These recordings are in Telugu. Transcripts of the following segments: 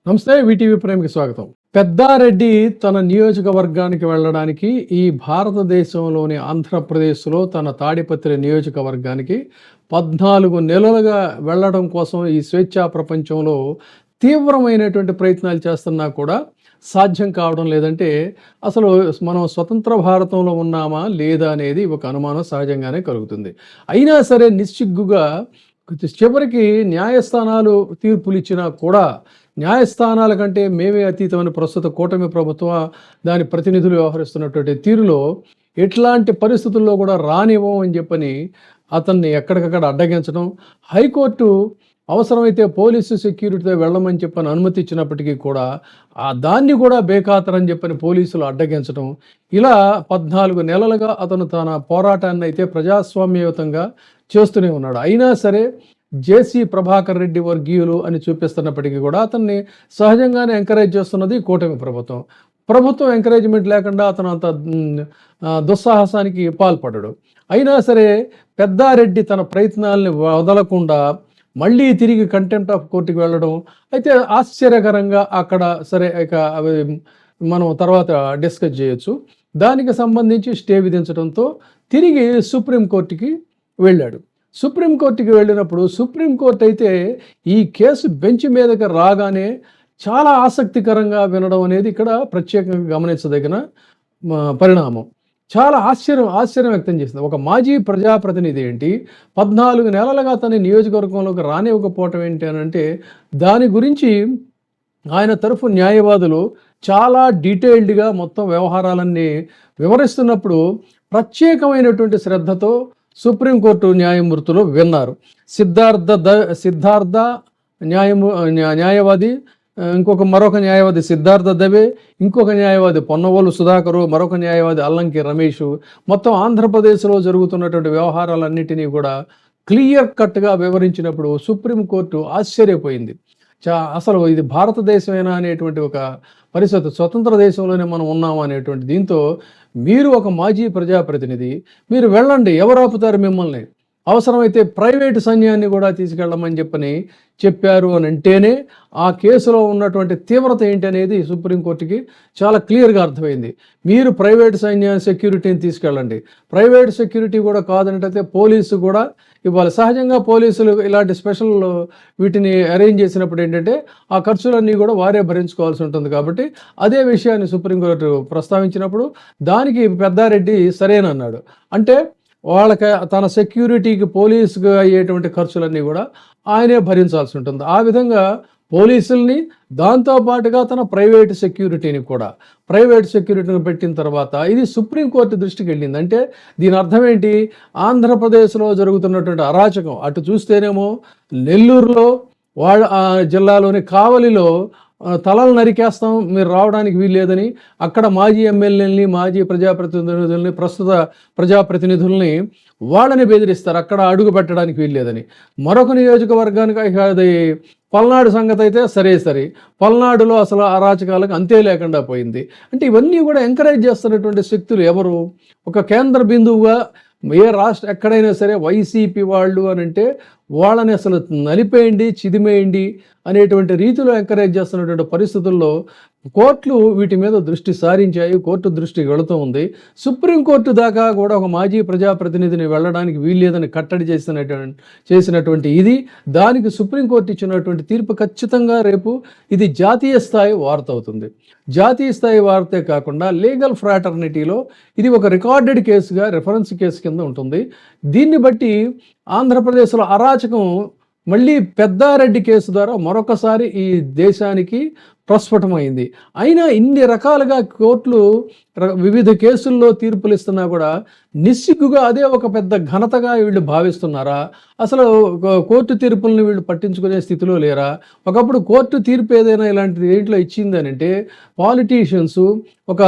నమస్తే. వీటీవీ ప్రేమకి స్వాగతం. పెద్దారెడ్డి తన నియోజకవర్గానికి వెళ్ళడానికి ఈ భారతదేశంలోని ఆంధ్రప్రదేశ్‌లో తన తాడిపత్రి నియోజకవర్గానికి 14 నెలలుగా వెళ్ళడం కోసం ఈ స్వేచ్ఛా ప్రపంచంలో తీవ్రమైనటువంటి ప్రయత్నాలు చేస్తున్నా కూడా సాధ్యం కావడం లేదంటే, అసలు మనం స్వతంత్ర భారతంలో ఉన్నామా? లేదా? అనేది ఒక అనుమానం సహజంగానే కలుగుతుంది. అయినా సరే నిస్సిగ్గుగా చివరికి న్యాయస్థానాలు తీర్పులిచ్చినా కూడా న్యాయస్థానాల కంటే మేమే అతీతమని ప్రస్తుత కూటమి ప్రభుత్వం దాని ప్రతినిధులు వ్యవహరిస్తున్నటువంటి తీరులో ఎట్లాంటి పరిస్థితుల్లో కూడా రానివ్వం అని చెప్పని అతన్ని ఎక్కడికక్కడ అడ్డగించడం, హైకోర్టు అవసరమైతే పోలీసు సెక్యూరిటీతో వెళ్ళమని చెప్పని అనుమతి ఇచ్చినప్పటికీ కూడా దాన్ని కూడా బేఖాతరని చెప్పని పోలీసులు అడ్డగించడం, ఇలా 14 నెలలుగా అతను తన పోరాటాన్ని అయితే ప్రజాస్వామ్యయుతంగా చేస్తూనే ఉన్నాడు. అయినా సరే జేసీ ప్రభాకర్ రెడ్డి వర్గీయులు అని చూపిస్తున్నప్పటికీ కూడా అతన్ని సహజంగానే ఎంకరేజ్ చేస్తున్నది కూటమి ప్రభుత్వం. ప్రభుత్వం ఎంకరేజ్మెంట్ లేకుండా అతను అంత దుస్సాహసానికి పాల్పడడు. అయినా సరే పెద్దారెడ్డి తన ప్రయత్నాల్ని వదలకుండా మళ్ళీ తిరిగి కంటెంప్ట్ ఆఫ్ కోర్టుకి వెళ్ళడం అయితే ఆశ్చర్యకరంగా అక్కడ సరే ఇక అవి మనం తర్వాత డిస్కస్ చేయొచ్చు. దానికి సంబంధించి స్టే విధించడంతో తిరిగి సుప్రీంకోర్టుకి వెళ్ళాడు. సుప్రీంకోర్టుకి వెళ్ళినప్పుడు సుప్రీంకోర్టు అయితే ఈ కేసు బెంచ్ మీదకి రాగానే చాలా ఆసక్తికరంగా వినడం అనేది ఇక్కడ ప్రత్యేకంగా గమనించదగిన పరిణామం. చాలా ఆశ్చర్యం వ్యక్తం చేసింది. ఒక మాజీ ప్రజాప్రతినిధి ఏంటి 14 నెలలుగా తన నియోజకవర్గంలోకి రానివ్వకపోవటం ఏంటి అని అంటే, దాని గురించి ఆయన తరఫు న్యాయవాదులు చాలా డీటెయిల్డ్గా మొత్తం వ్యవహారాలన్నీ వివరిస్తున్నప్పుడు ప్రత్యేకమైనటువంటి శ్రద్ధతో సుప్రీంకోర్టు న్యాయమూర్తులు విన్నారు. సిద్ధార్థ న్యాయవాది, మరొక న్యాయవాది సిద్ధార్థ దవే, ఇంకొక న్యాయవాది పొన్నవోలు సుధాకరు, మరొక న్యాయవాది అల్లంకి రమేష్ మొత్తం ఆంధ్రప్రదేశ్లో జరుగుతున్నటువంటి వ్యవహారాలన్నిటినీ కూడా క్లియర్ కట్గా వివరించినప్పుడు సుప్రీంకోర్టు ఆశ్చర్యపోయింది. అసలు ఇది భారతదేశమేనా అనేటువంటి ఒక పరిస్థితి, స్వతంత్ర దేశంలోనే మనం ఉన్నాము అనేటువంటి దీంతో, మీరు ఒక మాజీ ప్రజాప్రతినిధి, మీరు వెళ్ళండి, ఎవరు ఆపుతారు మిమ్మల్ని? అవసరమైతే ప్రైవేటు సైన్యాన్ని కూడా తీసుకెళ్ళమని చెప్పారు అని అంటేనే ఆ కేసులో ఉన్నటువంటి తీవ్రత ఏంటి అనేది సుప్రీంకోర్టుకి చాలా క్లియర్గా అర్థమైంది. మీరు ప్రైవేటు సెక్యూరిటీని తీసుకెళ్ళండి, ప్రైవేట్ సెక్యూరిటీ కూడా కాదనట్టయితే పోలీసు కూడా ఇవ్వాలి. సహజంగా పోలీసులు ఇలాంటి స్పెషల్ వీటిని అరేంజ్ చేసినప్పుడు ఏంటంటే ఆ ఖర్చులన్నీ కూడా వారే భరించుకోవాల్సి ఉంటుంది. కాబట్టి అదే విషయాన్ని సుప్రీంకోర్టు ప్రస్తావించినప్పుడు దానికి పెద్దారెడ్డి సరేనన్నాడు. అంటే వాళ్ళకి తన సెక్యూరిటీకి పోలీసుగా అయ్యేటువంటి ఖర్చులన్నీ కూడా ఆయనే భరించాల్సి ఉంటుంది. ఆ విధంగా పోలీసుల్ని దాంతోపాటుగా తన ప్రైవేట్ సెక్యూరిటీని పెట్టిన తర్వాత ఇది సుప్రీంకోర్టు దృష్టికి వెళ్ళింది. అంటే దీని అర్థం ఏంటి? ఆంధ్రప్రదేశ్లో జరుగుతున్నటువంటి అరాచకం అటు చూస్తేనేమో నెల్లూరులో జిల్లాలోని కావలిలో తలలు నరికేస్తాం, మీరు రావడానికి వీల్లేదని అక్కడ మాజీ ఎమ్మెల్యేలని, మాజీ ప్రజాప్రతినిధుల్ని, ప్రస్తుత ప్రజాప్రతినిధుల్ని వాళ్ళని బెదిరిస్తారు, అక్కడ అడుగు పెట్టడానికి వీల్లేదని. మరొక నియోజకవర్గానికి అది పల్నాడు సంగతి అయితే సరే పల్నాడులో అసలు అరాచకాలకు అంతే లేకుండా పోయింది. అంటే ఇవన్నీ కూడా ఎంకరేజ్ చేస్తున్నటువంటి శక్తులు ఎవరు? ఒక కేంద్ర బిందువుగా ఏ ఎక్కడైనా సరే వైసీపీ వాళ్ళు అని అంటే వాళ్ళని అసలు నలిపేయండి, చిదిమేయండి అనేటువంటి రీతిలో ఎంకరేజ్ చేస్తున్నటువంటి పరిస్థితుల్లో కోర్టులు వీటి మీద దృష్టి సారించాయి. కోర్టు దృష్టికి వెళుతూ ఉంది. సుప్రీంకోర్టు దాకా కూడా ఒక మాజీ ప్రజాప్రతినిధిని వెళ్ళడానికి వీల్లేదని కట్టడి చేసినటువంటి ఇది, దానికి సుప్రీంకోర్టు ఇచ్చినటువంటి తీర్పు ఖచ్చితంగా రేపు ఇది జాతీయ స్థాయి వార్త అవుతుంది. జాతీయ స్థాయి వార్తే కాకుండా లీగల్ ఫ్రాటర్నిటీలో ఇది ఒక రికార్డెడ్ కేసుగా రెఫరెన్స్ కేసు కింద ఉంటుంది. దీన్ని బట్టి ఆంధ్రప్రదేశ్లో అరాచకం మళ్ళీ పెద్దారెడ్డి కేసు ద్వారా మరొకసారి ఈ దేశానికి ప్రస్ఫుటమైంది. అయినా ఇన్ని రకాలుగా కోర్టులు వివిధ కేసుల్లో తీర్పులు ఇస్తున్నా కూడా నిస్సిగ్గుగా అదే ఒక పెద్ద ఘనతగా వీళ్ళు భావిస్తున్నారా? అసలు కోర్టు తీర్పులను వీళ్ళు పట్టించుకునే స్థితిలో లేరా? ఒకప్పుడు కోర్టు తీర్పు ఏదైనా ఇలాంటిది ఏంట్లో ఇచ్చింది అంటే పాలిటీషియన్స్, ఒక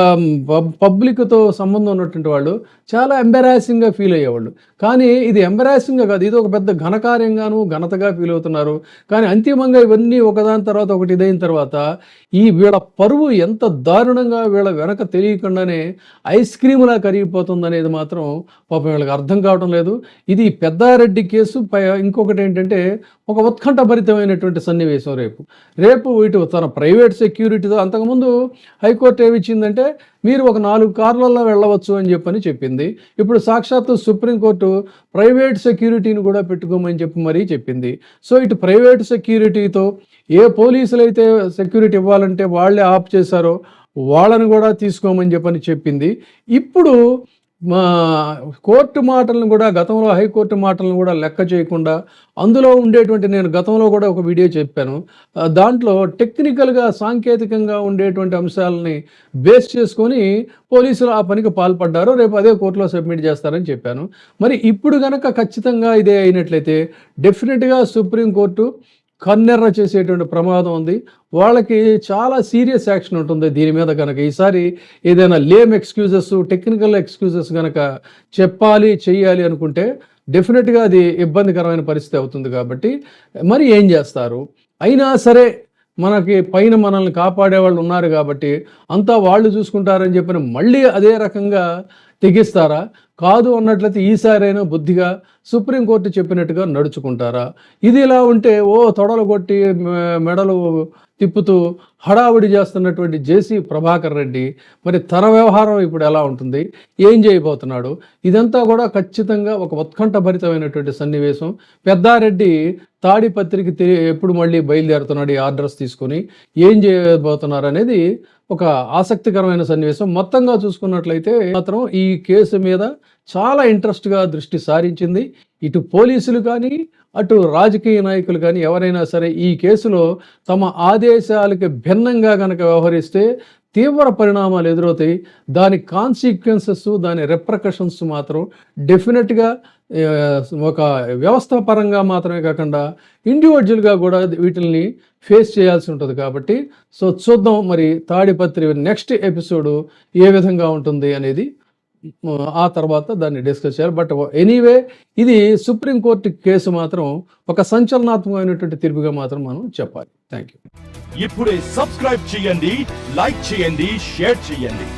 పబ్లిక్తో సంబంధం ఉన్నటువంటి వాళ్ళు చాలా ఎంబరాసింగ్గా ఫీల్ అయ్యేవాళ్ళు. కానీ ఇది ఎంబరాసింగ్గా కాదు, ఇది ఒక పెద్ద ఘనకార్యంగాను ఘనతగా ఫీల్ అవుతున్నారు. కానీ అంతిమంగా ఇవన్నీ ఒకదాని తర్వాత ఒకటి ఇదైన తర్వాత ఈ వీళ్ళ పరువు ఎంత దారుణంగా వీళ్ళ వెనక తెలియకుండానే ఐస్ క్రీములా కరిగిపోతుంది అనేది మాత్రం మాత్రం పాపం వీళ్ళకి అర్థం కావడం లేదు. ఇది పెద్దారెడ్డి కేసు ఇంకొకటి ఏంటంటే ఒక ఉత్కంఠభరితమైనటువంటి సన్నివేశం రేపు ఇటు తన ప్రైవేట్ సెక్యూరిటీతో అంతకుముందు హైకోర్టు ఏమిచ్చిందంటే మీరు ఒక 4 కార్లలో వెళ్ళవచ్చు అని చెప్పింది. ఇప్పుడు సాక్షాత్తు సుప్రీంకోర్టు ప్రైవేట్ సెక్యూరిటీని కూడా పెట్టుకోమని మరీ చెప్పింది. సో ఇటు ప్రైవేట్ సెక్యూరిటీతో ఏ పోలీసులు అయితే సెక్యూరిటీ ఇవ్వాలంటే వాళ్ళే ఆప్ చేశారో వాళ్ళని కూడా తీసుకోమని చెప్పింది. ఇప్పుడు కోర్టు మాటలను కూడా గతంలో హైకోర్టు మాటలను కూడా లెక్క చేయకుండా అందులో ఉండేటువంటి నేను గతంలో కూడా ఒక వీడియో చెప్పాను. దాంట్లో టెక్నికల్గా సాంకేతికంగా ఉండేటువంటి అంశాలని బేస్ చేసుకొని పోలీసులు ఆ పనికి పాల్పడ్డారు. రేపు అదే కోర్టులో సబ్మిట్ చేస్తారని చెప్పాను. మరి ఇప్పుడు కనుక ఖచ్చితంగా ఇదే అయినట్లయితే డెఫినెట్గా సుప్రీంకోర్టు కన్నెర్ర చేసేటువంటి ప్రమాదం ఉంది. వాళ్ళకి చాలా సీరియస్ యాక్షన్ ఉంటుంది దీని మీద కనుక ఈసారి ఏదైనా లేమ్ ఎక్స్క్యూజెస్ టెక్నికల్ ఎక్స్క్యూజెస్ కనుక చెయ్యాలి అనుకుంటే డెఫినెట్గా అది ఇబ్బందికరమైన పరిస్థితి అవుతుంది. కాబట్టి మరి ఏం చేస్తారు? అయినా సరే మనకి పైన మనల్ని కాపాడే వాళ్ళు ఉన్నారు కాబట్టి అంతా వాళ్ళు చూసుకుంటారని మళ్ళీ అదే రకంగా తెగిస్తారా? కాదు అన్నట్లయితే ఈసారైనా బుద్ధిగా సుప్రీంకోర్టు చెప్పినట్టుగా నడుచుకుంటారా? ఇది ఇలా ఉంటే తొడలు కొట్టి మెడలు తిప్పుతూ హడావుడి చేస్తున్నటువంటి జేసీ ప్రభాకర్ రెడ్డి మరి తన వ్యవహారం ఇప్పుడు ఎలా ఉంటుంది? ఏం చేయబోతున్నాడు? ఇదంతా కూడా ఖచ్చితంగా ఒక ఉత్కంఠభరితమైనటువంటి సన్నివేశం. పెద్దారెడ్డి తాడిపత్రికి ఎప్పుడు మళ్ళీ బయలుదేరుతున్నాడు ఈ ఆర్డర్స్ తీసుకొని ఏం చేయబోతున్నారు అనేది ఒక ఆసక్తికరమైన సన్నివేశం. మొత్తంగా చూసుకున్నట్లయితే మాత్రం ఈ కేసు మీద చాలా ఇంట్రెస్ట్గా దృష్టి సారించింది. ఇటు పోలీసులు కానీ అటు రాజకీయ నాయకులు కానీ ఎవరైనా సరే ఈ కేసులో తమ ఆదేశాలకి భిన్నంగా కనుక వ్యవహరిస్తే తీవ్ర పరిణామాలు ఎదురవుతాయి. దాని కాన్సిక్వెన్సెస్ దాని రెప్రకషన్స్ మాత్రం డెఫినెట్గా ఒక వ్యవస్థ పరంగా మాత్రమే కాకుండా ఇండివిజువల్గా కూడా వీటిని ఫేస్ చేయాల్సి ఉంటుంది. కాబట్టి సో చూద్దాం మరి తాడిపత్రి నెక్స్ట్ ఎపిసోడ్ ఏ విధంగా ఉంటుంది అనేది ఆ తర్వాత దాన్ని డిస్కస్ చేయాలి. బట్ ఎనీవే ఇది సుప్రీంకోర్టు కేసు మాత్రం ఒక సంచలనాత్మకమైనటువంటి తీర్పుగా మాత్రం మనం చెప్పాలి. Thank you. ఇప్పుడే సబ్స్క్రైబ్ చేయండి, లైక్ చేయండి, షేర్ చేయండి.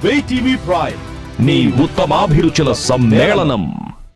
VTV ప్రైమ్, మీ ఉత్తమాభిరుచుల సమ్మేళనం.